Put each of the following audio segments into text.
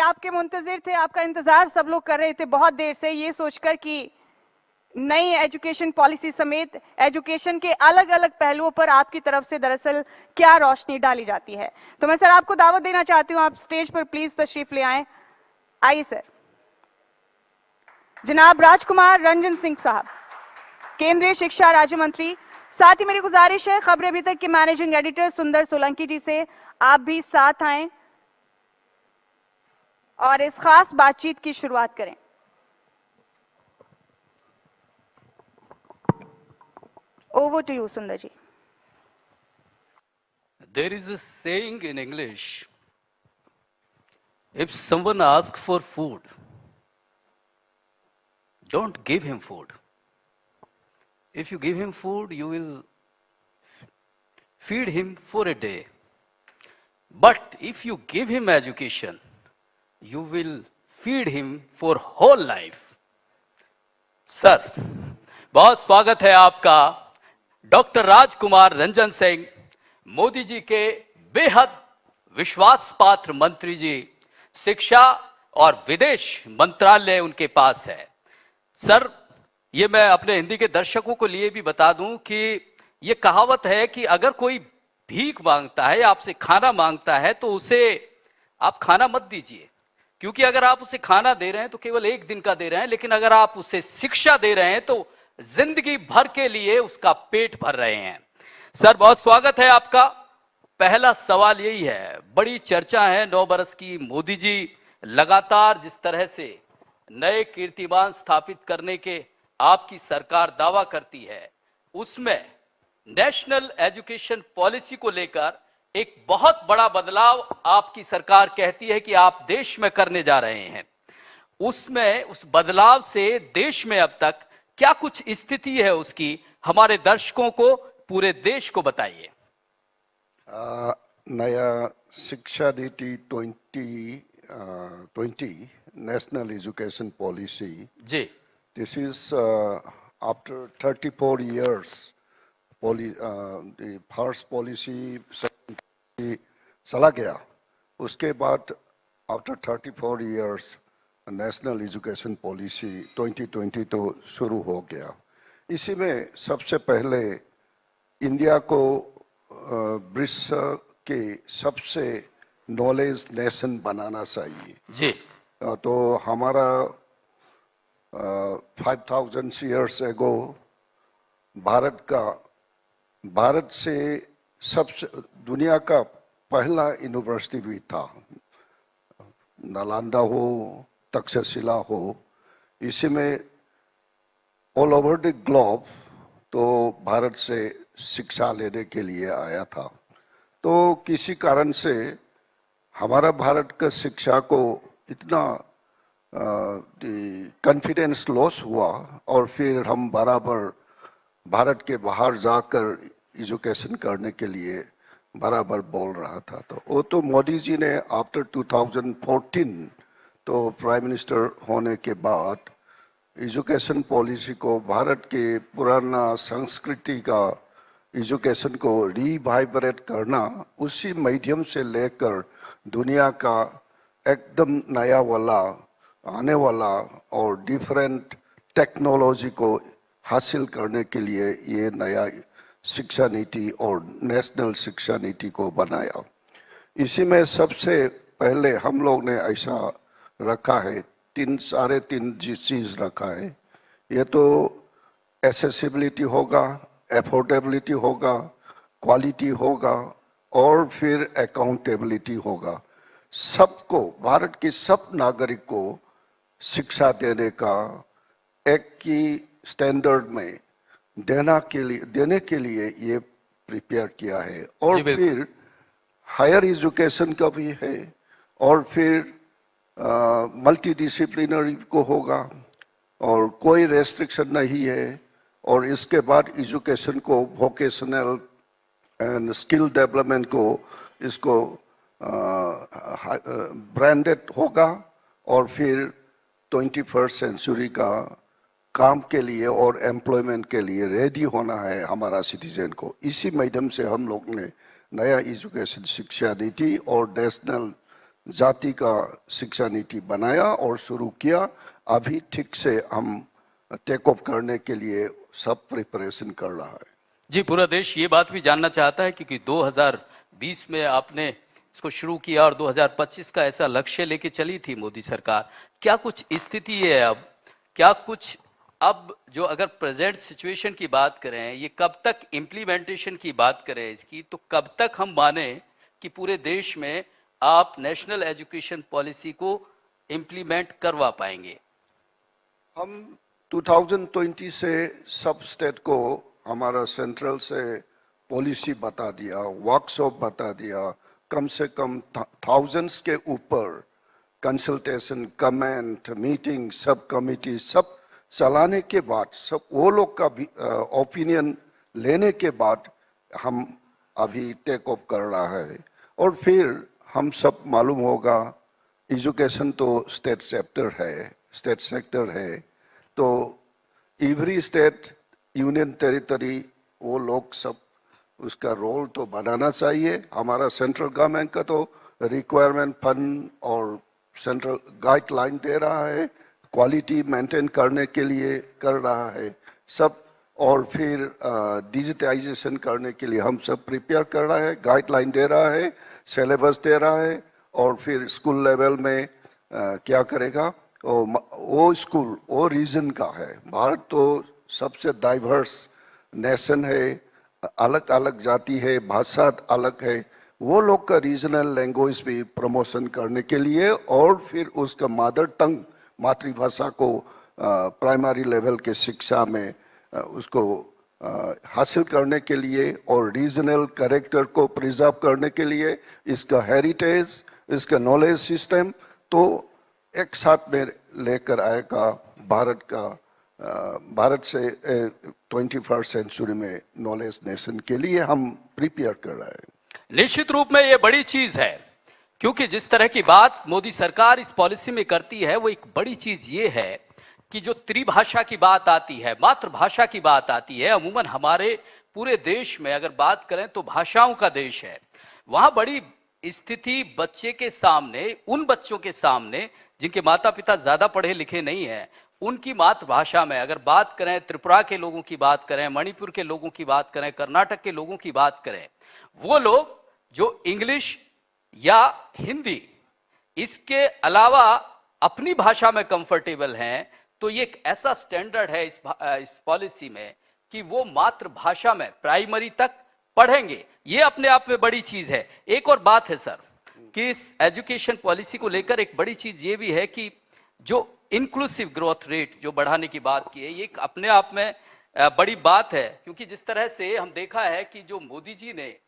आपके मुंतजिर थे, आपका इंतजार सब लोग कर रहे थे बहुत देर से, ये सोचकर कि नई एजुकेशन पॉलिसी समेत एजुकेशन के अलग अलग पहलुओं पर आपकी तरफ से दरअसल क्या रोशनी डाली जाती है। तो मैं सर आपको दावत देना चाहती हूं, आप स्टेज पर प्लीज तशरीफ ले आएं। आइए सर। जनाब राजकुमार रंजन सिंह साहब, केंद्रीय शिक्षा राज्य मंत्री। साथ ही मेरी गुजारिश है खबर अभी तक के मैनेजिंग एडिटर सुंदर सोलंकी जी से, आप भी साथ आएं और इस खास बातचीत की शुरुआत करें। Over to you, Sundarji. There is a saying in English, if someone asks for food, don't give him food. If you give him food, you will feed him for a day. But if you give him education, you will feed him for whole life. Sir, बहुत स्वागत है आपका doctor राजकुमार रंजन सिंह, मोदी जी के बेहद विश्वास पात्र मंत्री जी, शिक्षा और विदेश मंत्रालय उनके पास है। सर, ये मैं अपने हिंदी के दर्शकों को लिए भी बता दूं कि ये कहावत है कि अगर कोई भीख मांगता है, आपसे खाना मांगता है, तो उसे आप खाना मत दीजिए, क्योंकि अगर आप उसे खाना दे रहे हैं तो केवल एक दिन का दे रहे हैं, लेकिन अगर आप उसे शिक्षा दे रहे हैं तो जिंदगी भर के लिए उसका पेट भर रहे हैं। सर, बहुत स्वागत है आपका। पहला सवाल यही है, बड़ी चर्चा है 9 बरस की, मोदी जी लगातार जिस तरह से नए कीर्तिमान स्थापित करने के आपकी सरकार दावा करती है, उसमें नेशनल एजुकेशन पॉलिसी को लेकर एक बहुत बड़ा बदलाव आपकी सरकार कहती है कि आप देश में करने जा रहे हैं। उसमें उस बदलाव से देश में अब तक क्या कुछ स्थिति है उसकी, हमारे दर्शकों को, पूरे देश को बताइए। नया शिक्षा नीति 2020 नेशनल एजुकेशन पॉलिसी जी, this is after 34 years the first policy चला गया, उसके बाद after 34 years national education policy 2020 तो शुरू हो गया। इसी में सबसे पहले इंडिया को विश्व के सबसे नॉलेज नेशन बनाना चाहिए जी। तो हमारा 5000 years ago भारत से सबसे दुनिया का पहला यूनिवर्सिटी भी था, नालंदा हो, तक्षशिला हो। इसी में ऑल ओवर द ग्लोब तो भारत से शिक्षा लेने के लिए आया था। तो किसी कारण से हमारा भारत का शिक्षा को इतना कॉन्फिडेंस लॉस हुआ और फिर हम बराबर भारत के बाहर जाकर एजुकेशन करने के लिए बराबर बोल रहा था। तो वो तो मोदी जी ने आफ्टर 2014 तो प्राइम मिनिस्टर होने के बाद एजुकेशन पॉलिसी को भारत के पुराना संस्कृति का एजुकेशन को रिवाइब्रेट करना, उसी मीडियम से लेकर दुनिया का एकदम नया वाला आने वाला और डिफरेंट टेक्नोलॉजी को हासिल करने के लिए ये नया शिक्षा नीति और नेशनल शिक्षा नीति को बनाया। इसी में सबसे पहले हम लोग ने ऐसा रखा है, 3 चीज रखा है। ये तो एसेसिबिलिटी होगा, एफोर्डेबिलिटी होगा, क्वालिटी होगा और फिर अकाउंटेबिलिटी होगा। सबको, भारत के सब नागरिक को शिक्षा देने का एक ही स्टैंडर्ड में देने के लिए ये प्रिपेयर किया है। और फिर हायर एजुकेशन का भी है और फिर मल्टी डिसिप्लिनरी को होगा और कोई रेस्ट्रिक्शन नहीं है। और इसके बाद एजुकेशन को वोकेशनल एंड स्किल डेवलपमेंट को इसको ब्रांडेड होगा और फिर 21st सेंचुरी का काम के लिए और एम्प्लॉयमेंट के लिए रेडी होना है हमारा सिटीजन को। इसी माध्यम से हम लोग ने नया एजुकेशन शिक्षा नीति और नेशनल जाति का शिक्षा नीति बनाया और शुरू किया। अभी ठीक से हम टेक ऑफ करने के लिए सब प्रिपरेशन कर रहा है। जी, पूरा देश ये बात भी जानना चाहता है क्योंकि 2020 में आपने इसको शुरू किया और 2025 का ऐसा लक्ष्य लेके चली थी मोदी सरकार। क्या कुछ स्थिति है अब, क्या कुछ अब जो अगर प्रेजेंट सिचुएशन की बात करें, ये कब तक इम्प्लीमेंटेशन की बात करें इसकी, तो कब तक हम माने कि पूरे देश में आप नेशनल एजुकेशन पॉलिसी को इम्प्लीमेंट करवा पाएंगे? हम 2020 से सब स्टेट को हमारा सेंट्रल से पॉलिसी बता दिया, वर्कशॉप बता दिया, कम से कम थाउजेंड्स के ऊपर कंसल्टेशन, कमेंट, मीटिंग, सब कमिटी सब चलाने के बाद, सब वो लोग का भी ओपिनियन लेने के बाद हम अभी टेक ऑफ कर रहा है। और फिर हम सब मालूम होगा एजुकेशन तो स्टेट सेक्टर है, तो एवरी स्टेट, यूनियन टेरिटरी, वो लोग सब उसका रोल तो बनाना चाहिए। हमारा सेंट्रल गवर्नमेंट का तो रिक्वायरमेंट फंड और सेंट्रल गाइडलाइन दे रहा है, क्वालिटी मेंटेन करने के लिए कर रहा है सब। और फिर डिजिटाइजेशन करने के लिए हम सब प्रिपेयर कर रहा है, गाइडलाइन दे रहा है, सिलेबस दे रहा है। और फिर स्कूल लेवल में क्या करेगा, वो स्कूल वो रीजन का है। भारत तो सबसे डाइवर्स नेशन है, अलग अलग जाति है, भाषा अलग है, वो लोग का रीजनल लैंग्वेज भी प्रमोशन करने के लिए और फिर उसका मदर टंग मातृभाषा को प्राइमरी लेवल के शिक्षा में उसको हासिल करने के लिए और रीजनल कैरेक्टर को प्रिजर्व करने के लिए इसका हेरिटेज, इसका नॉलेज सिस्टम तो एक साथ में लेकर आएगा भारत से 21st सेंचुरी में नॉलेज नेशन के लिए हम प्रिपेयर कर रहे हैं। निश्चित रूप में ये बड़ी चीज है, क्योंकि जिस तरह की बात मोदी सरकार इस पॉलिसी में करती है, वो एक बड़ी चीज ये है कि जो त्रिभाषा की बात आती है, मातृभाषा की बात आती है, अमूमन हमारे पूरे देश में अगर बात करें तो भाषाओं का देश है। वहां बड़ी स्थिति बच्चे के सामने, उन बच्चों के सामने जिनके माता पिता ज्यादा पढ़े लिखे नहीं हैं, उनकी मातृभाषा में अगर बात करें, त्रिपुरा के लोगों की बात करें, मणिपुर के लोगों की बात करें, कर्नाटक के लोगों की बात करें, वो लोग जो इंग्लिश या हिंदी इसके अलावा अपनी भाषा में कंफर्टेबल हैं, तो ये एक ऐसा स्टैंडर्ड है इस पॉलिसी में कि वो मातृभाषा में प्राइमरी तक पढ़ेंगे। ये अपने आप में बड़ी चीज है। एक और बात है सर कि इस एजुकेशन पॉलिसी को लेकर एक बड़ी चीज ये भी है कि जो इंक्लूसिव ग्रोथ रेट जो बढ़ाने की बात की है, ये अपने आप में बड़ी बात है, क्योंकि जिस तरह से हम देखा है कि जो मोदी जी ने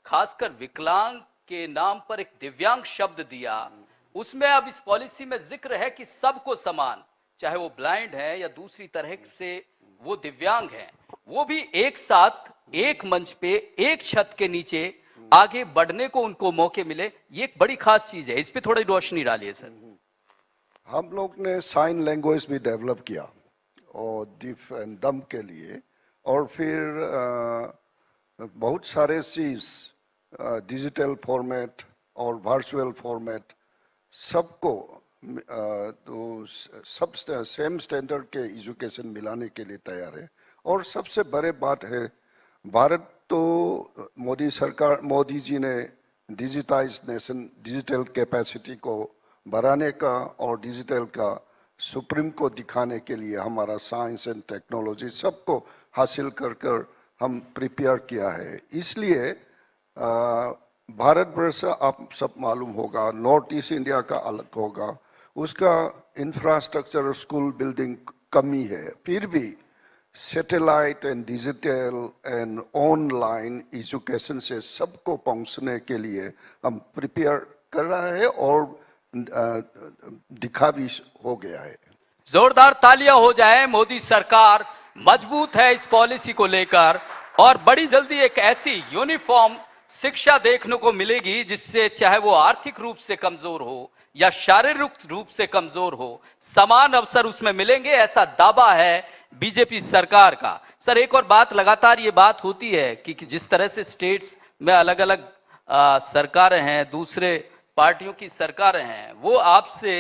खासकर विकलांग के नाम पर एक दिव्यांग शब्द दिया, उसमें अब इस पॉलिसी में जिक्र है कि सबको समान, चाहे वो ब्लाइंड है या दूसरी तरह से वो दिव्यांग हैं, वो भी एक साथ एक मंच पे एक छत के नीचे आगे बढ़ने को उनको मौके मिले। ये एक बड़ी खास चीज है, इस पे थोड़ी रोशनी डालिए सर। हम लोग ने साइन लैंग्वेज भी डेवलप किया और डिफ एंड डम के लिए, और फिर बहुत सारे चीज डिजिटल फॉर्मेट और वर्चुअल फॉर्मेट सबको तो सब सेम स्टैंडर्ड के एजुकेशन मिलाने के लिए तैयार है। और सबसे बड़े बात है, भारत तो मोदी जी ने डिजिटाइज नेशन, डिजिटल कैपेसिटी को बढ़ाने का और डिजिटल का सुप्रीम को दिखाने के लिए हमारा साइंस एंड टेक्नोलॉजी सबको हासिल कर हम प्रिपेयर किया है। इसलिए भारतवर्ष आप सब मालूम होगा, नॉर्थ ईस्ट इंडिया का अलग होगा, उसका इंफ्रास्ट्रक्चर स्कूल बिल्डिंग कमी है, फिर भी satellite and digital and online education से सबको पहुंचने के लिए हम प्रिपेयर कर रहा है और दिखा भी हो गया है। जोरदार तालियां हो जाए। मोदी सरकार मजबूत है इस पॉलिसी को लेकर और बड़ी जल्दी एक ऐसी यूनिफॉर्म शिक्षा देखने को मिलेगी जिससे चाहे वो आर्थिक रूप से कमजोर हो या शारीरिक रूप से कमजोर हो, समान अवसर उसमें मिलेंगे, ऐसा दावा है बीजेपी सरकार का। सर, एक और बात, लगातार ये बात होती है कि जिस तरह से स्टेट्स में अलग अलग सरकारें हैं, दूसरे पार्टियों की सरकारें हैं वो आपसे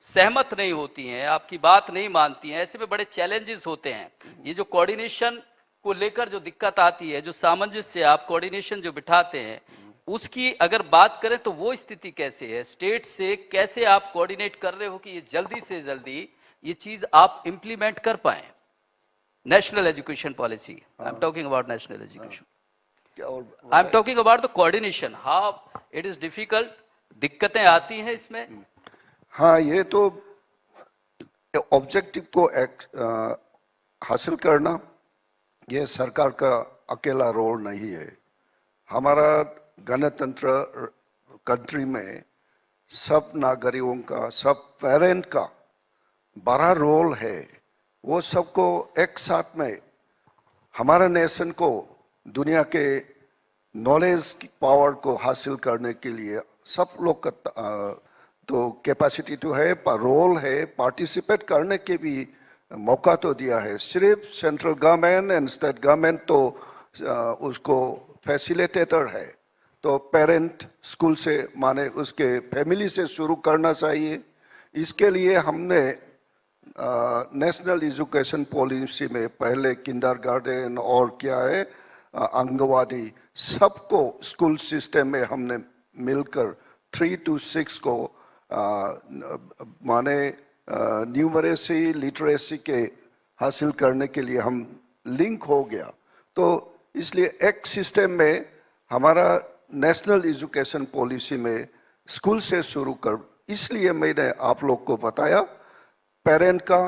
सहमत नहीं होती हैं, आपकी बात नहीं मानती हैं, ऐसे में बड़े चैलेंजेस होते हैं। ये जो कोऑर्डिनेशन को लेकर जो दिक्कत आती है, जो सामंजस्य आप कोऑर्डिनेशन जो बिठाते हैं, उसकी अगर बात करें तो वो स्थिति कैसे है? स्टेट से कैसे आप कोऑर्डिनेट कर रहे हो कि ये जल्दी से जल्दी ये चीज आप इंप्लीमेंट कर पाए? National education policy, I am talking about national education, क्या और I am talking about the coordination, how it is difficult, दिक्कतें आती हैं इसमें। हाँ, ये तो ऑब्जेक्टिव को हासिल करना ये सरकार का अकेला रोल नहीं है। हमारा गणतंत्र कंट्री में सब नागरिकों का, सब पेरेंट का बड़ा रोल है। वो सबको एक साथ में हमारा नेशन को दुनिया के नॉलेज की पावर को हासिल करने के लिए सब लोग का तो कैपेसिटी तो है, पर रोल है, पार्टिसिपेट करने के भी मौका तो दिया है। सिर्फ central government and state government तो उसको फैसिलिटेटर है, तो पेरेंट स्कूल से माने उसके फैमिली से शुरू करना चाहिए। इसके लिए हमने नेशनल एजुकेशन पॉलिसी में पहले किंडरगार्टन और क्या है आंगनवाड़ी सबको स्कूल सिस्टम में हमने मिलकर 3 to 6 को माने न्यूमरेसी लिटरेसी के हासिल करने के लिए हम लिंक हो गया। तो इसलिए एक सिस्टम में हमारा नेशनल एजुकेशन पॉलिसी में स्कूल से शुरू कर, इसलिए मैंने आप लोग को बताया पेरेंट का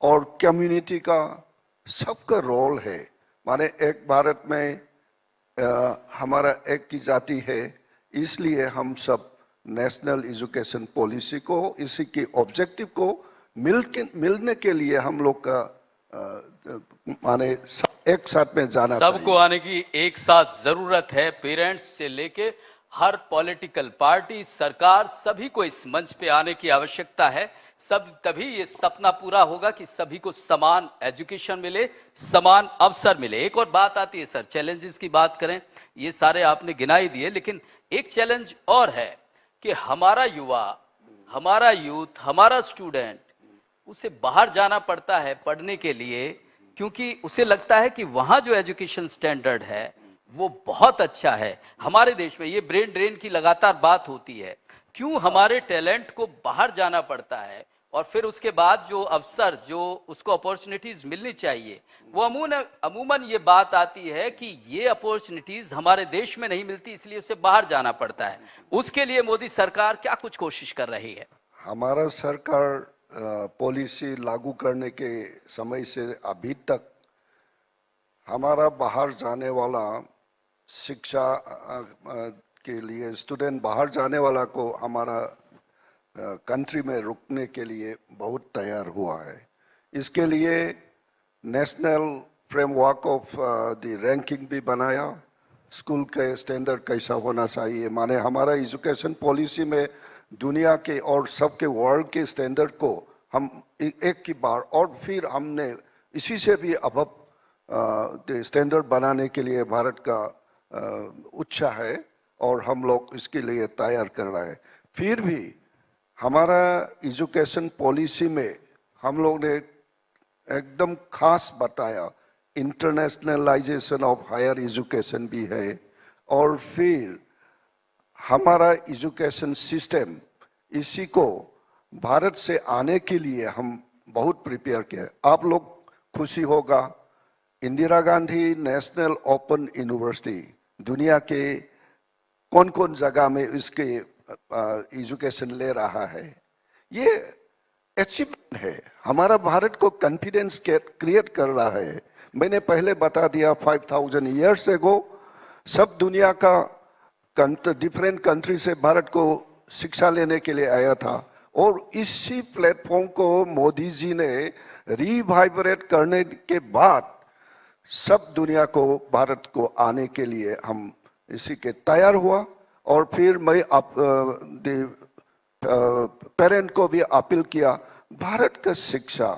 और कम्युनिटी का सबका रोल है। माने एक भारत में हमारा एक की जाति है, इसलिए हम सब नेशनल एजुकेशन पॉलिसी को, इसी के ऑब्जेक्टिव को मिलने के लिए हम लोग का माने एक साथ में जाना चाहिए। सबको आने की एक साथ जरूरत है, पेरेंट्स से लेके हर पॉलिटिकल पार्टी, सरकार, सभी को इस मंच पे आने की आवश्यकता है। सब तभी ये सपना पूरा होगा कि सभी को समान एजुकेशन मिले, समान अवसर मिले। एक और बात आती है सर, चैलेंजेस की बात करें, ये सारे आपने गिनाई दिए, लेकिन एक चैलेंज और है कि हमारा युवा, हमारा यूथ, हमारा स्टूडेंट, उसे बाहर जाना पड़ता है पढ़ने के लिए, क्योंकि उसे लगता है कि वहां जो एजुकेशन स्टैंडर्ड है वो बहुत अच्छा है। हमारे देश में ये ब्रेन ड्रेन की लगातार बात होती है, क्यों हमारे टैलेंट को बाहर जाना पड़ता है और फिर उसके बाद जो अवसर, जो उसको अपॉर्चुनिटीज मिलनी चाहिए, वो अमूमन ये बात आती है कि ये अपॉर्चुनिटीज हमारे देश में नहीं मिलती, इसलिए उसे बाहर जाना पड़ता है। उसके लिए मोदी सरकार क्या कुछ कोशिश कर रही है? हमारा सरकार पॉलिसी लागू करने के समय से अभी तक हमारा बाहर जाने वाला शिक्षा के लिए, स्टूडेंट बाहर जाने वाला को हमारा कंट्री में रुकने के लिए बहुत तैयार हुआ है। इसके लिए national framework of the ranking भी बनाया, स्कूल के स्टैंडर्ड कैसा होना चाहिए। माने हमारा एजुकेशन पॉलिसी में दुनिया के और सबके वर्ल्ड के स्टैंडर्ड को हम एक की बार, और फिर हमने इसी से भी अब स्टैंडर्ड बनाने के लिए भारत का उत्साह है और हम लोग इसके लिए तैयार कर रहे हैं। फिर भी हमारा एजुकेशन पॉलिसी में हम लोग ने एकदम खास बताया इंटरनेशनलाइजेशन ऑफ हायर एजुकेशन भी है, और फिर हमारा एजुकेशन सिस्टम इसी को भारत से आने के लिए हम बहुत प्रिपेयर किया। आप लोग खुशी होगा, Indira Gandhi national open university दुनिया के कौन कौन जगह में इसके एजुकेशन ले रहा है। ये अचीवमेंट है, हमारा भारत को कॉन्फिडेंस क्रिएट कर रहा है। मैंने पहले बता दिया 5000 ईयर्स एगो सब दुनिया का डिफरेंट कंट्री से भारत को शिक्षा लेने के लिए आया था, और इसी प्लेटफॉर्म को मोदी जी ने रिवाइवरेट करने के बाद सब दुनिया को भारत को आने के लिए हम इसी के तैयार हुआ। और फिर मैं पेरेंट को भी अपील किया, भारत का शिक्षा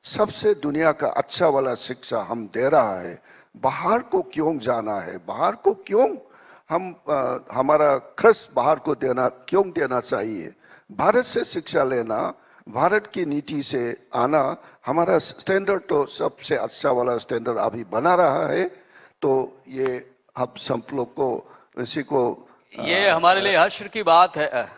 सबसे दुनिया का अच्छा वाला शिक्षा हम दे रहा है, बाहर को क्यों जाना है, बाहर को क्यों हमारा खर्च बाहर को क्यों देना चाहिए? भारत से शिक्षा लेना, भारत की नीति से आना, हमारा स्टैंडर्ड तो सबसे अच्छा वाला स्टैंडर्ड अभी बना रहा है। तो ये हम सब लोग को इसी को ये हमारे लिए हर्ष की बात है,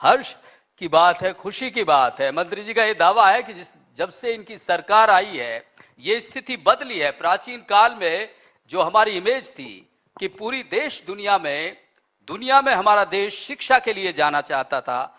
हर्ष की बात है, खुशी की बात है। मंत्री जी का ये दावा है कि जब से इनकी सरकार आई है ये स्थिति बदली है। प्राचीन काल में जो हमारी इमेज थी कि पूरी देश दुनिया में हमारा देश शिक्षा के लिए जाना चाहता था,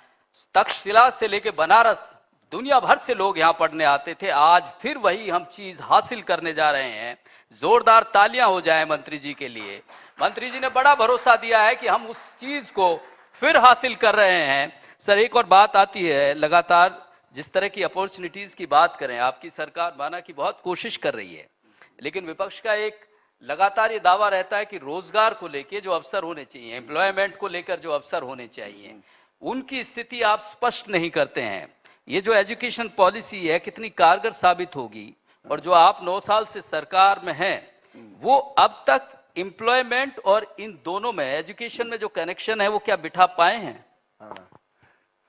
तक्षशिला से लेके बनारस दुनिया भर से लोग यहाँ पढ़ने आते थे, आज फिर वही हम चीज हासिल करने जा रहे हैं। जोरदार तालियां हो जाए मंत्री जी के लिए। मंत्री जी ने बड़ा भरोसा दिया है कि हम उस चीज को फिर हासिल कर रहे हैं। सर, एक और बात आती है, लगातार जिस तरह की अपॉर्चुनिटीज की बात करें, आपकी सरकार माना कि बहुत कोशिश कर रही है, लेकिन विपक्ष का एक लगातार ये दावा रहता है कि रोजगार को लेकर जो अवसर होने चाहिए, एम्प्लॉयमेंट को लेकर जो अवसर होने चाहिए, उनकी स्थिति आप स्पष्ट नहीं करते हैं। ये जो एजुकेशन पॉलिसी है कितनी कारगर साबित होगी? और जो आप 9 साल से सरकार में हैं, वो अब तक एम्प्लॉयमेंट और इन दोनों में, एजुकेशन में जो कनेक्शन है वो क्या बिठा पाए हैं?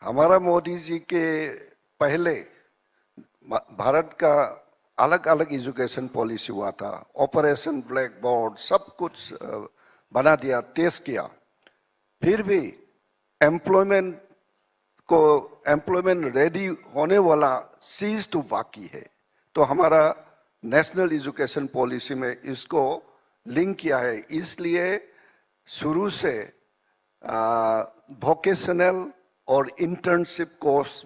हमारा मोदी जी के पहले भारत का अलग अलग एजुकेशन पॉलिसी हुआ था। ऑपरेशन ब्लैक बोर्ड सब कुछ बना दिया, तेज किया, फिर भी एम्प्लॉयमेंट रेडी होने वाला चीज तो बाकी है। तो हमारा नेशनल एजुकेशन पॉलिसी में इसको लिंक किया है। इसलिए शुरू से वोकेशनल और इंटर्नशिप कोर्स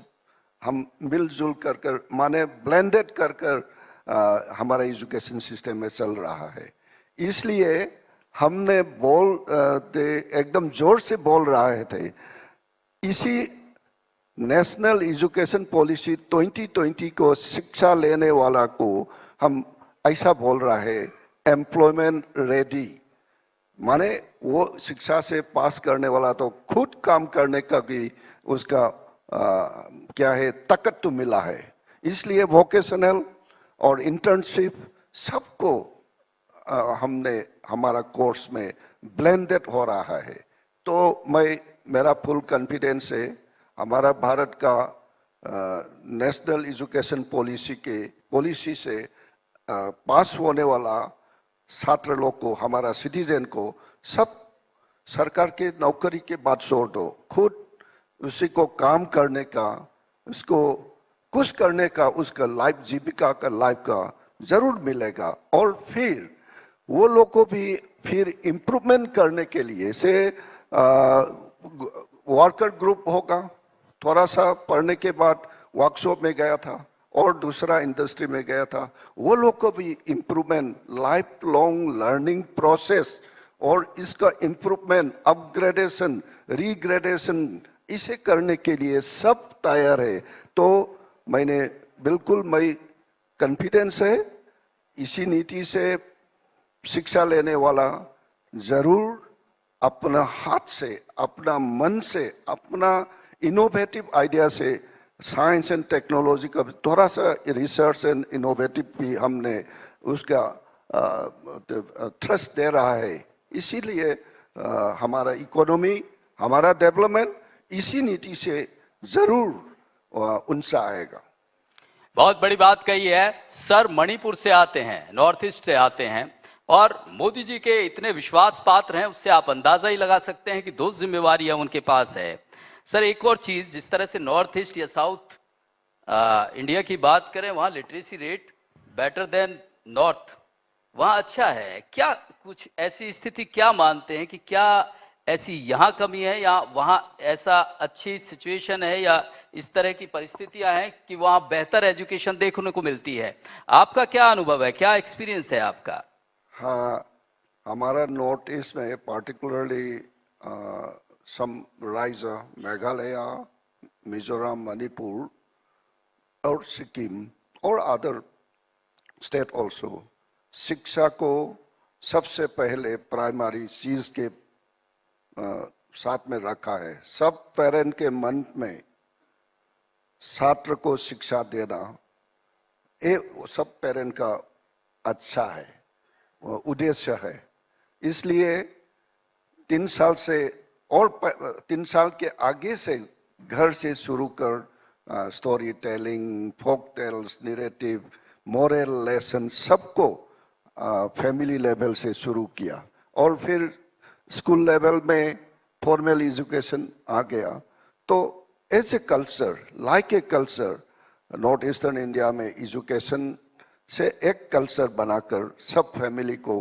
हम मिलजुल कर माने ब्लेंडेड कर हमारा एजुकेशन सिस्टम में चल रहा है। इसलिए हमने एकदम जोर से बोल रहे थे, इसी नेशनल एजुकेशन पॉलिसी 2020 को शिक्षा लेने वाला को हम ऐसा बोल रहा है, एम्प्लॉयमेंट रेडी, माने वो शिक्षा से पास करने वाला तो खुद काम करने का भी उसका क्या है, ताकत तो मिला है। इसलिए वोकेशनल और इंटर्नशिप सबको हमने हमारा कोर्स में ब्लेंडेड हो रहा है। तो मेरा फुल कॉन्फिडेंस है हमारा भारत का नेशनल एजुकेशन पॉलिसी से पास होने वाला छात्र लोग को, हमारा सिटीजन को, सब सरकार के नौकरी के बाद छोड़ दो, खुद उसी को काम करने का, उसको कुछ करने का, उसका लाइफ, जीविका का लाइफ का जरूर मिलेगा। और फिर वो लोग को भी फिर इम्प्रूवमेंट करने के लिए से वर्कर ग्रुप होगा। थोड़ा सा पढ़ने के बाद वर्कशॉप में गया था और दूसरा इंडस्ट्री में गया था, वो लोग को भी improvement, life long learning process और इसका इम्प्रूवमेंट, अपग्रेडेशन, रीग्रेडेशन, इसे करने के लिए सब तैयार है। तो मैं कॉन्फिडेंस है इसी नीति से शिक्षा लेने वाला जरूर अपना हाथ से, अपना मन से, अपना इनोवेटिव आइडिया से, साइंस एंड टेक्नोलॉजी का थोड़ा सा रिसर्च एंड इनोवेटिव भी हमने उसका थ्रस्ट दे रहा है। इसीलिए हमारा इकोनॉमी, हमारा डेवलपमेंट इसी नीति से जरूर उनसा आएगा। बहुत बड़ी बात कही है सर। मणिपुर से आते हैं, नॉर्थ ईस्ट से आते हैं, और मोदी जी के इतने विश्वास पात्र हैं, उससे आप अंदाजा ही लगा सकते हैं कि 2 जिम्मेवारियां उनके पास है। सर, एक और चीज, जिस तरह से नॉर्थ ईस्ट या साउथ इंडिया की बात करें, वहाँ literacy rate better than north, वहाँ अच्छा है। क्या कुछ ऐसी स्थिति क्या मानते हैं कि क्या ऐसी यहाँ कमी है या वहाँ ऐसा अच्छी सिचुएशन है या इस तरह की परिस्थितियां हैं कि वहाँ बेहतर एजुकेशन देखने को मिलती है? आपका क्या अनुभव है, क्या एक्सपीरियंस है आपका? हाँ, हमारा नॉर्थ ईस्ट में पार्टिकुलरली सम राज्य, मेघालय, मिजोरम, मणिपुर और सिक्किम और अदर स्टेट ऑल्सो, शिक्षा को सबसे पहले प्राइमरी चीज के साथ में रखा है। सब पेरेंट के मन में छात्र को शिक्षा देना, ये सब पेरेंट का अच्छा है, उद्देश्य है। इसलिए 3 साल से और 3 साल के आगे से घर से शुरू कर story telling, folk tales, narrative, moral lesson सबको फैमिली लेवल से शुरू किया और फिर स्कूल लेवल में फॉर्मल एजुकेशन आ गया। तो as a culture, like a culture, north eastern India में एजुकेशन से एक कल्चर बनाकर सब फैमिली को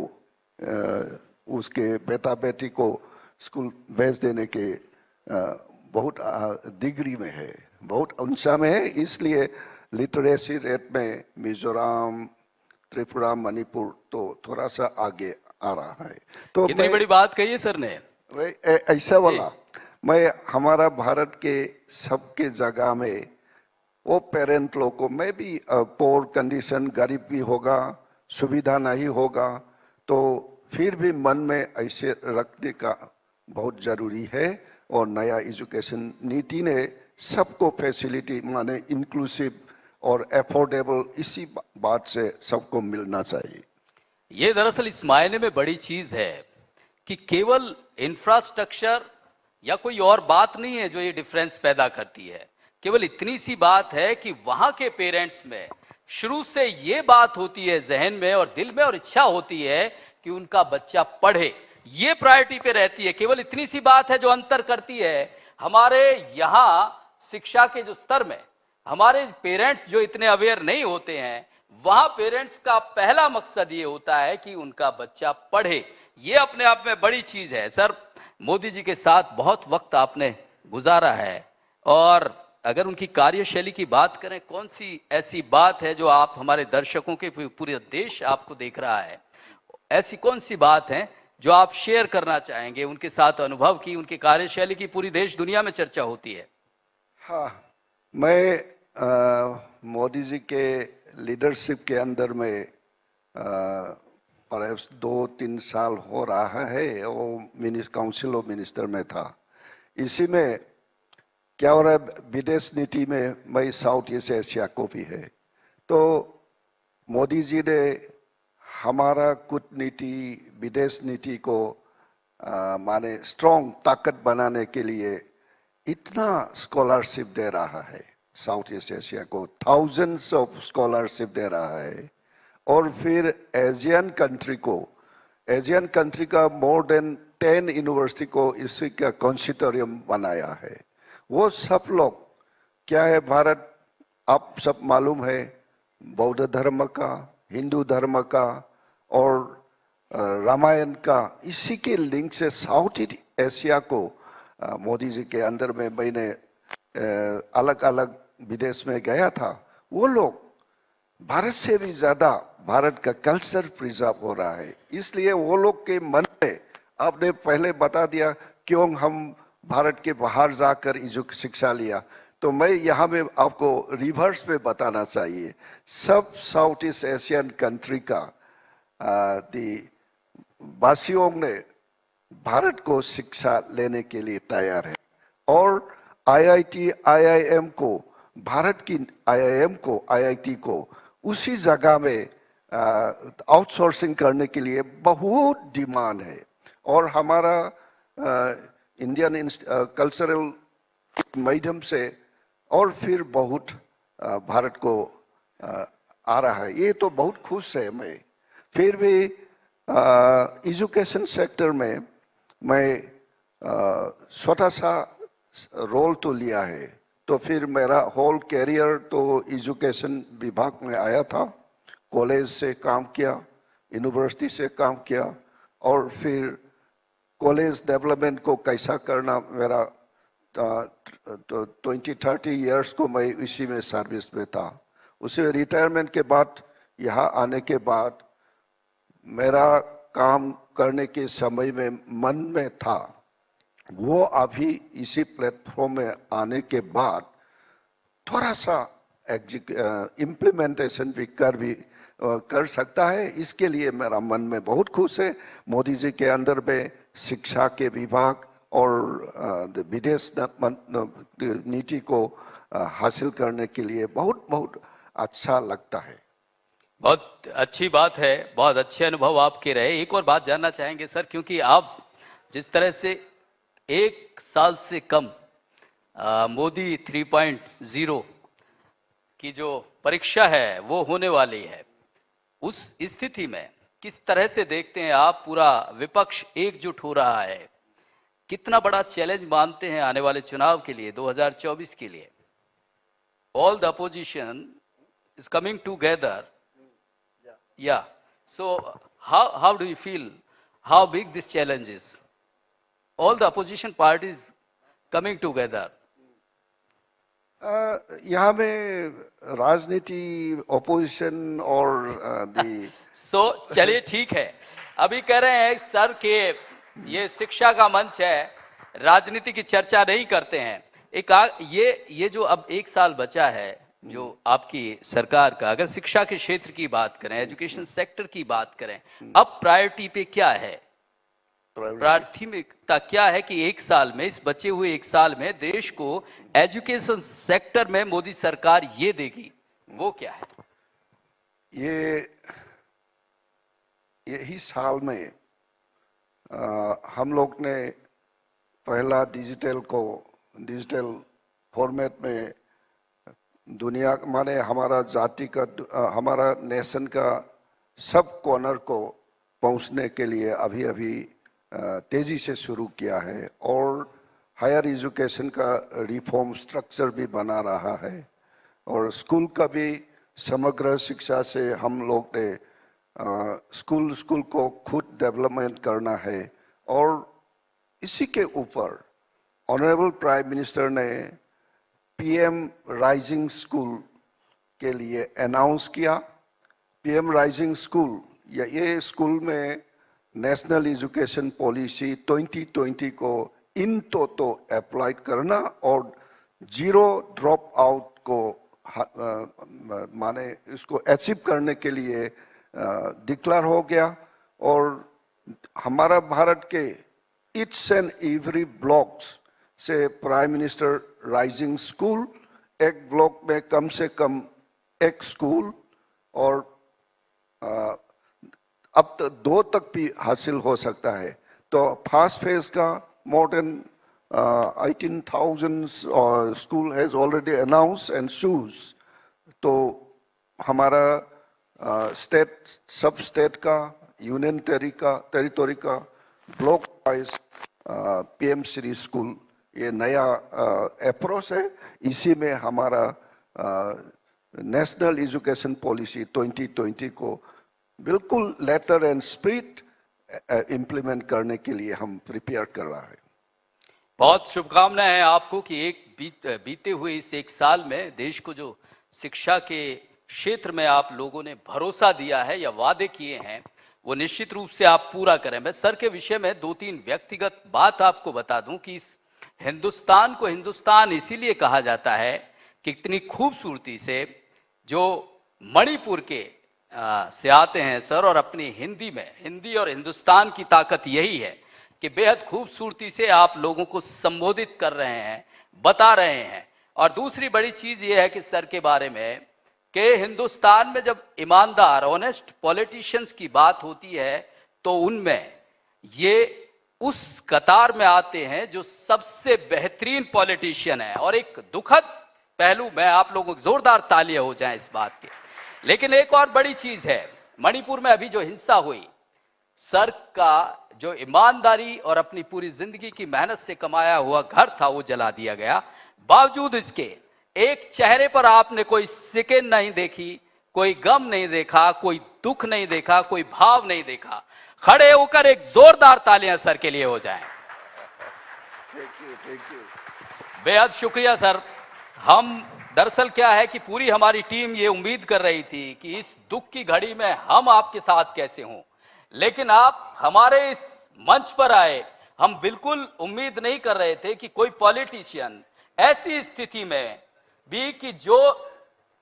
उसके बेटा बेटी को स्कूल भेज देने के बहुत डिग्री में है, बहुत ऊंचा में है। इसलिए लिटरेसी रेट में मिजोरम, त्रिपुरा, मणिपुर तो थोड़ा सा आगे आ रहा है। तो कितनी बड़ी बात कही है सर ने। ऐसा वाला मैं हमारा भारत के सबके जगह में वो पेरेंट लोग को, मैं भी पोर कंडीशन, गरीब भी होगा, सुविधा नहीं होगा, तो फिर भी मन में ऐसे रखने का बहुत जरूरी है। और नया एजुकेशन नीति ने सबको फैसिलिटी माने इंक्लूसिव और अफोर्डेबल, इसी बात से सबको मिलना चाहिए। ये दरअसल इस मायने में बड़ी चीज है कि केवल इंफ्रास्ट्रक्चर या कोई और बात नहीं है जो ये डिफरेंस पैदा करती है। केवल इतनी सी बात है कि वहां के पेरेंट्स में शुरू से ये बात होती है जहन में और दिल में और इच्छा होती है कि उनका बच्चा पढ़े, ये प्रायोरिटी पे रहती है। केवल इतनी सी बात है जो अंतर करती है। हमारे यहाँ शिक्षा के जो स्तर में हमारे पेरेंट्स जो इतने अवेयर नहीं होते हैं, वहां पेरेंट्स का पहला मकसद ये होता है कि उनका बच्चा पढ़े। ये अपने आप में बड़ी चीज है। सर, मोदी जी के साथ बहुत वक्त आपने गुजारा है और अगर उनकी कार्यशैली की बात करें, कौन सी ऐसी बात है जो आप हमारे दर्शकों के, पूरे देश आपको देख रहा है, ऐसी कौन सी बात है जो आप शेयर करना चाहेंगे उनके साथ अनुभव की? उनकी कार्यशैली की पूरी देश दुनिया में चर्चा होती है। हाँ, मैं मोदी जी के लीडरशिप के अंदर में और 2-3 साल हो रहा है, वो काउंसिल ऑफ मिनिस्टर में था। इसी में क्या हो रहा है, विदेश नीति में मैं साउथ ईस्ट एशिया को भी है। तो मोदी जी ने हमारा कूटनीति, विदेश नीति को माने स्ट्रॉन्ग, ताकत बनाने के लिए इतना स्कॉलरशिप दे रहा है साउथ ईस्ट एशिया को, थाउजेंड्स ऑफ स्कॉलरशिप दे रहा है। और फिर एशियन कंट्री का मोर देन 10 यूनिवर्सिटी को इसी का कंसिटोरियम बनाया है। वो सब लोग क्या है, भारत आप सब मालूम है, बौद्ध धर्म का, हिंदू धर्म का और रामायण का, इसी के लिंक से साउथ ईस्ट एशिया को मोदी जी के अंदर में मैंने अलग अलग विदेश में गया था। वो लोग भारत से भी ज्यादा भारत का कल्चर प्रिजर्व हो रहा है। इसलिए वो लोग के मन में, आपने पहले बता दिया क्यों हम भारत के बाहर जाकर शिक्षा लिया, तो मैं यहाँ में आपको रिवर्स में बताना चाहिए। सब साउथ ईस्ट एशियन कंट्री का वासियों ने भारत को शिक्षा लेने के लिए तैयार है। और आईआईटी, आईआईएम को, भारत की आईआईएम को, आईआईटी को उसी जगह में आउटसोर्सिंग करने के लिए बहुत डिमांड है। और हमारा इंडियन कल्चरल मीडियम से और फिर बहुत भारत को आ रहा है। ये तो बहुत खुश है मैं। फिर भी एजुकेशन सेक्टर में मैं छोटा सा रोल तो लिया है। तो फिर मेरा होल कैरियर तो एजुकेशन विभाग में आया था, कॉलेज से काम किया, यूनिवर्सिटी से काम किया और फिर कॉलेज डेवलपमेंट को कैसा करना, मेरा 20-30 इयर्स को मैं इसी में सर्विस में था। उसे रिटायरमेंट के बाद यहाँ आने के बाद मेरा काम करने के समय में मन में था, वो अभी इसी प्लेटफॉर्म में आने के बाद थोड़ा सा इम्प्लीमेंटेशन भी कर सकता है। इसके लिए मेरा मन में बहुत खुश है। मोदी जी के अंदर में शिक्षा के विभाग और विदेश नीति को हासिल करने के लिए बहुत बहुत अच्छा लगता है। बहुत अच्छी बात है, बहुत अच्छे अनुभव आपके रहे। एक और बात जानना चाहेंगे सर, क्योंकि आप जिस तरह से एक साल से कम मोदी 3.0 की जो परीक्षा है वो होने वाली है, उस स्थिति में किस तरह से देखते हैं आप? पूरा विपक्ष एकजुट हो रहा है, कितना बड़ा चैलेंज मानते हैं आने वाले चुनाव के लिए, 2024 के लिए? All the opposition is coming together. Yeah. So how do you feel? How big this challenge is? All the opposition parties coming together. यहाँ में राजनीति, ऑपोजिशन और दी चलिए ठीक है, अभी कह रहे हैं सर के ये शिक्षा का मंच है, राजनीति की चर्चा नहीं करते हैं। ये जो अब एक साल बचा है जो आपकी सरकार का, अगर शिक्षा के क्षेत्र की बात करें, एजुकेशन सेक्टर की बात करें, अब प्रायोरिटी पे क्या है? प्राथमिकता क्या है कि एक साल में, इस बचे हुए एक साल में देश को एजुकेशन सेक्टर में मोदी सरकार ये देगी, वो क्या है? यही साल में हम लोग ने पहला डिजिटल फॉर्मेट में दुनिया माने हमारा जाति का, हमारा नेशन का सब कॉर्नर को पहुंचने के लिए अभी तेजी से शुरू किया है, और हायर एजुकेशन का रिफॉर्म स्ट्रक्चर भी बना रहा है, और स्कूल का भी समग्र शिक्षा से हम लोग ने स्कूल को खुद डेवलपमेंट करना है। और इसी के ऊपर ऑनरेबल प्राइम मिनिस्टर ने पीएम राइजिंग स्कूल के लिए अनाउंस किया। पीएम राइजिंग स्कूल, ये स्कूल में नेशनल एजुकेशन पॉलिसी 2020 को इन तो अप्लाई करना और जीरो ड्रॉप आउट को माने इसको अचीव करने के लिए डिक्लेयर हो गया। और हमारा भारत के ईच एंड एवरी ब्लॉक्स से प्राइम मिनिस्टर राइजिंग स्कूल, एक ब्लॉक में कम से कम एक स्कूल, और अब तो 2 तक भी हासिल हो सकता है। तो फर्स्ट फेज का मोर देन 18,000 और school has already announce and shoes. तो हमारा स्टेट, सब स्टेट का, यूनियन टेरिटोरी का block wise PM Shri school, ये नया अप्रोच है। इसी में हमारा नेशनल एजुकेशन पॉलिसी 2020 को बिल्कुल लेटर एंड स्पिरिट इम्प्लीमेंट करने के लिए हम प्रिपेयर कर रहा है। बहुत शुभकामनाएं हैं आपको कि बीते हुए इस एक साल में देश को जो शिक्षा के क्षेत्र में आप लोगों ने भरोसा दिया है या वादे किए हैं, वो निश्चित रूप से आप पूरा करें। मैं सर के विषय में 2-3 व्यक्तिगत बात आपको बता दूं कि इस हिंदुस्तान को हिंदुस्तान इसीलिए कहा जाता है कि इतनी खूबसूरती से जो मणिपुर के से आते हैं सर, और अपनी हिंदी और हिंदुस्तान की ताकत यही है कि बेहद खूबसूरती से आप लोगों को संबोधित कर रहे हैं, बता रहे हैं। और दूसरी बड़ी चीज ये है कि सर के बारे में कि हिंदुस्तान में जब ईमानदार, ऑनेस्ट पॉलिटिशियंस की बात होती है तो उनमें ये उस कतार में आते हैं जो सबसे बेहतरीन पॉलिटिशियन है। और एक दुखद पहलू में आप लोगों को जोरदार तालियां हो जाएं इस बात के। लेकिन एक और बड़ी चीज है, मणिपुर में अभी जो हिंसा हुई, सर का जो ईमानदारी और अपनी पूरी जिंदगी की मेहनत से कमाया हुआ घर था वो जला दिया गया। बावजूद इसके एक चेहरे पर आपने कोई सिकन नहीं देखी, कोई गम नहीं देखा, कोई दुख नहीं देखा, कोई भाव नहीं देखा। खड़े होकर एक जोरदार तालियां सर के लिए हो जाएं। Thank you. बेहद शुक्रिया सर। हम दरअसल क्या है कि पूरी हमारी टीम ये उम्मीद कर रही थी कि इस दुख की घड़ी में हम आपके साथ कैसे हों, लेकिन आप हमारे इस मंच पर आए। हम बिल्कुल उम्मीद नहीं कर रहे थे कि कोई पॉलिटिशियन ऐसी स्थिति में भी कि जो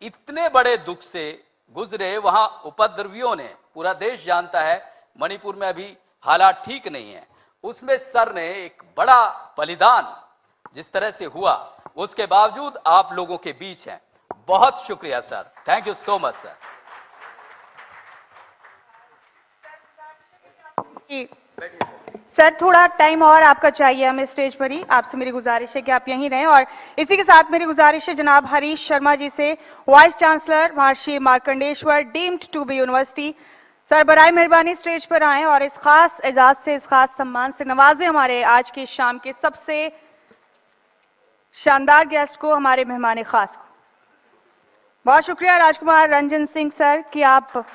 इतने बड़े दुख से गुजरे, वहां उपद्रवियों ने, पूरा देश जानता है मणिपुर में अभी हालात ठीक नहीं है, उसमें सर ने एक बड़ा बलिदान जिस तरह से हुआ, उसके बावजूद आप लोगों के बीच हैं। बहुत शुक्रिया sir, thank you so much sir. कि सर थोड़ा टाइम और आपका चाहिए हमें स्टेज पर ही, आपसे मेरी गुजारिश है कि आप यहीं रहें। और इसी के साथ मेरी गुजारिश है जनाब हरीश शर्मा जी से, vice chancellor Maharshi Markandeshwar deemed to be university. Sir बराए मेहरबानी स्टेज पर आएं और इस खास एजाज से, इस खास सम्मान से नवाजें हमारे आज की शाम के सबसे शानदार गेस्ट को, हमारे मेहमान खास को। बहुत शुक्रिया राजकुमार रंजन सिंह सर कि आप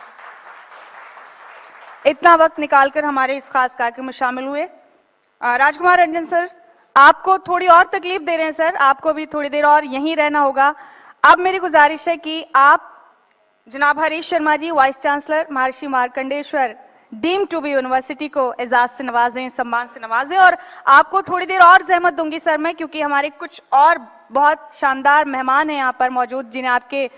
इतना वक्त निकालकर हमारे इस खास कार्यक्रम में शामिल हुए। राजकुमार रंजन सर, आपको थोड़ी और तकलीफ दे रहे हैं सर, आपको भी थोड़ी देर और यहीं रहना होगा। अब मेरी गुजारिश है कि आप जनाब Harish Sharma ji, vice chancellor Maharshi Markandeshwar deemed to be university को एजाज से नवाजें, सम्मान से नवाजें। और आपको थोड़ी देर और जहमत दूंगी सर मैं, क्योंकि हमारे कुछ और बहुत शानदार मेहमान हैं यहाँ पर मौजूद, जिन्हें आपके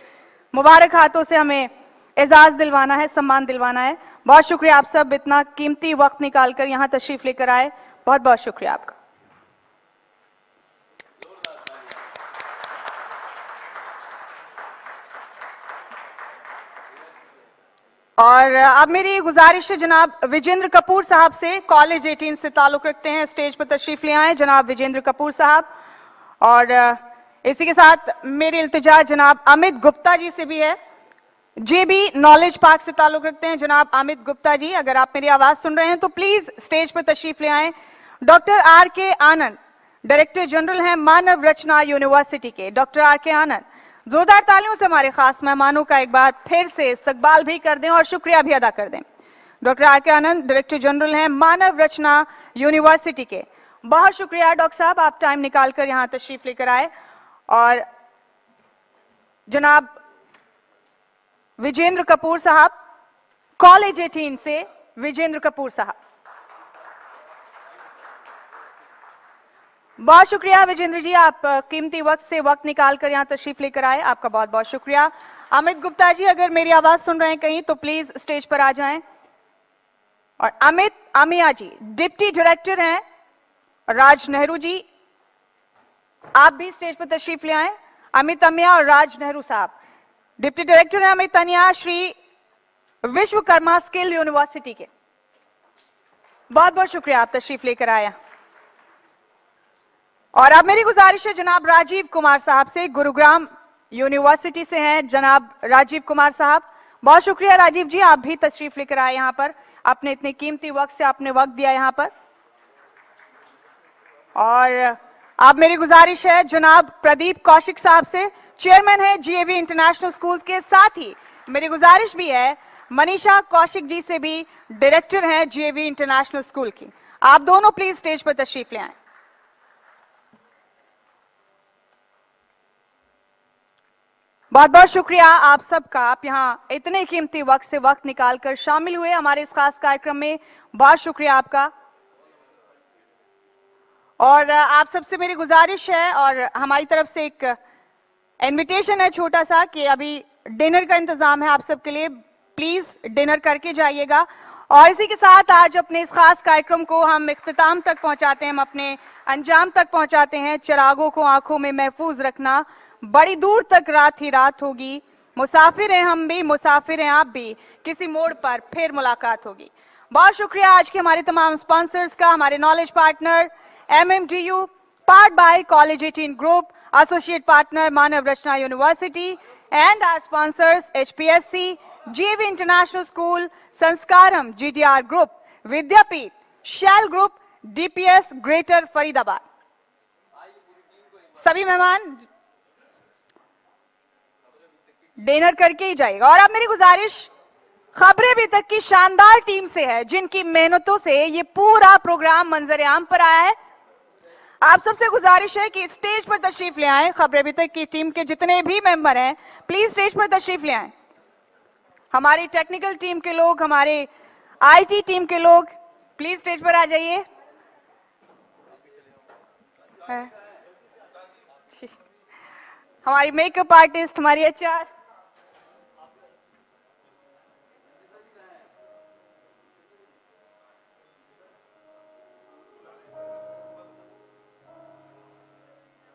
मुबारक हाथों से हमें एजाज दिलवाना है, सम्मान दिलवाना है। बहुत शुक्रिया आप सब इतना कीमती वक्त निकालकर यहाँ तशरीफ लेकर आए, बहुत बहुत शुक्रिया आपका। और अब मेरी गुजारिश है जनाब विजेंद्र कपूर साहब से, कॉलेज 18 से ताल्लुक रखते हैं, स्टेज पर तशरीफ ले आए जनाब विजेंद्र कपूर साहब। और इसी के साथ मेरी इल्तिजा जनाब अमित गुप्ता जी से भी है, जेबी नॉलेज पार्क से ताल्लुक रखते हैं जनाब अमित गुप्ता जी। अगर आप मेरी आवाज सुन रहे हैं तो प्लीज स्टेज पर तशरीफ ले आए। डॉक्टर आर के आनंद, डायरेक्टर जनरल हैं मानव रचना यूनिवर्सिटी के। डॉक्टर आर के आनंद, जोरदार तालियों से हमारे खास मेहमानों का एक बार फिर से इस्तकबाल भी कर दें और शुक्रिया भी अदा कर दें। डॉक्टर आर के आनंद डायरेक्टर जनरल हैं मानव रचना यूनिवर्सिटी के। बहुत शुक्रिया डॉक्टर साहब, आप टाइम निकालकर यहाँ तशरीफ लेकर आए। और जनाब विजेंद्र कपूर साहब, कॉलेज 18 से विजेंद्र कपूर साहब। बहुत शुक्रिया विजेंद्र जी, आप कीमती वक्त से वक्त निकालकर यहाँ तशरीफ लेकर आए, आपका बहुत बहुत शुक्रिया। अमित गुप्ता जी, अगर मेरी आवाज सुन रहे हैं कहीं तो प्लीज स्टेज पर आ जाएं। और अमित अमिया जी, डिप्टी डायरेक्टर हैं राज नेहरू जी, आप भी स्टेज पर तशरीफ ले आए। अमित अमिया और राज नेहरू साहब, डिप्टी डायरेक्टर हैं अमित अमिया श्री विश्वकर्मा स्किल यूनिवर्सिटी के। बहुत बहुत शुक्रिया, आप तशरीफ लेकर आए। और अब मेरी गुजारिश है जनाब राजीव कुमार साहब से, गुरुग्राम यूनिवर्सिटी से हैं जनाब राजीव कुमार साहब। बहुत शुक्रिया राजीव जी, आप भी तशरीफ लेकर आए यहाँ पर, आपने इतने कीमती वक्त से आपने वक्त दिया यहाँ पर। और अब मेरी गुजारिश है जनाब प्रदीप कौशिक साहब से, चेयरमैन है जीएवी इंटरनेशनल स्कूल्स के। साथ ही मेरी गुजारिश भी है मनीषा कौशिक जी से भी, डायरेक्टर हैं जीएवी इंटरनेशनल स्कूल की। आप दोनों प्लीज स्टेज पर तशरीफ ले आए। बहुत बहुत शुक्रिया आप सबका, आप यहाँ इतने कीमती वक्त से वक्त निकालकर शामिल हुए हमारे इस खास कार्यक्रम में, बहुत शुक्रिया आपका। और आप सबसे मेरी गुजारिश है और हमारी तरफ से एक इनविटेशन है छोटा सा, कि अभी डिनर का इंतजाम है आप सबके लिए, प्लीज डिनर करके जाइएगा। और इसी के साथ आज अपने इस खास कार्यक्रम को हम इख्तिताम तक पहुंचाते हैं, हम अपने अंजाम तक पहुंचाते हैं। चिरागों को आंखों में महफूज रखना, बड़ी दूर तक रात ही रात होगी, मुसाफिर हैं हम भी, मुसाफिर हैं आप भी, किसी मोड़ पर फिर मुलाकात होगी। बहुत शुक्रिया आज के हमारे तमाम स्पॉन्सर्स का, हमारे knowledge partner MMDU, part by college 18 group, associate partner Manav Rachna university, and our sponsors HPSC, GAV international school, Sanskaram GTR group, Vidyapeeth, Shell group, DPS greater Faridabad. सभी मेहमान डिनर करके ही जाएगा। और अब मेरी गुजारिश खबरें भी तक की शानदार टीम से है, जिनकी मेहनतों से ये पूरा प्रोग्राम मंजर आम पर आया है। आप सबसे गुजारिश है कि स्टेज पर तशरीफ ले आए। खबरें भी तक की टीम के जितने भी मेंबर हैं प्लीज स्टेज पर तशरीफ ले आए। हमारी टेक्निकल टीम के लोग, हमारे IT टीम के लोग प्लीज स्टेज पर आ जाइए। हमारी मेकअप आर्टिस्ट, हमारी HR,